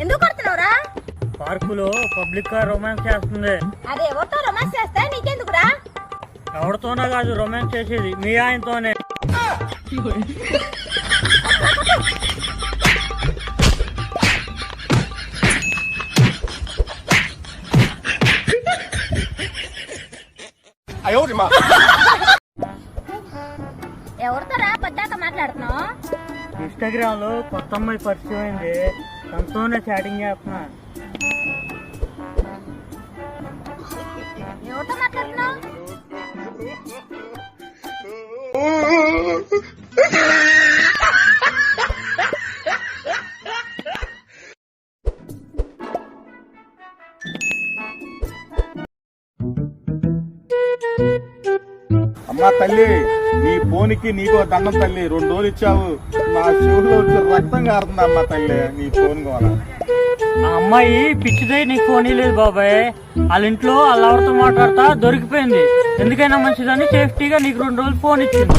ఎందుకు కొడుతున్నావురా? పార్కులో పబ్లిక్ గా రొమాన్స్ చేస్తుంది. అదే ఎవరితో రొమాన్స్ చేస్తా నీకెందుకురా? ఎవరితోనో కాదు రొమాన్స్ చేసేది, మీ ఆయనతోనే. ఎవరితోరా పద్దాక మాట్లాడుతున్నావు? ఇన్స్టాగ్రామ్ లో కొత్త అమ్మాయి పరిచయం అయింది, తనతోనే చాటింగ్ చేస్తున్నా. ఎవరితో మాట్లాడుతున్నావు? అమ్మా తల్లి, నీ ఫోన్కి నీకో దండం తల్లి. 2 రోజులు ఇచ్చావు, నా చెవుల్లో వచ్చి రక్తం కారుతుంది అమ్మా తల్లి. నీ ఫోన్ కావాలా? ఆ అమ్మాయి పిచ్చిదై నీకు ఫోన్ లేదు బాబాయ్. వాళ్ళ ఇంట్లో వాళ్ళెవరితో మాట్లాడతా దొరికిపోయింది. ఎందుకైనా మంచిదని సేఫ్టీగా నీకు 2 రోజులు ఫోన్ ఇచ్చింది.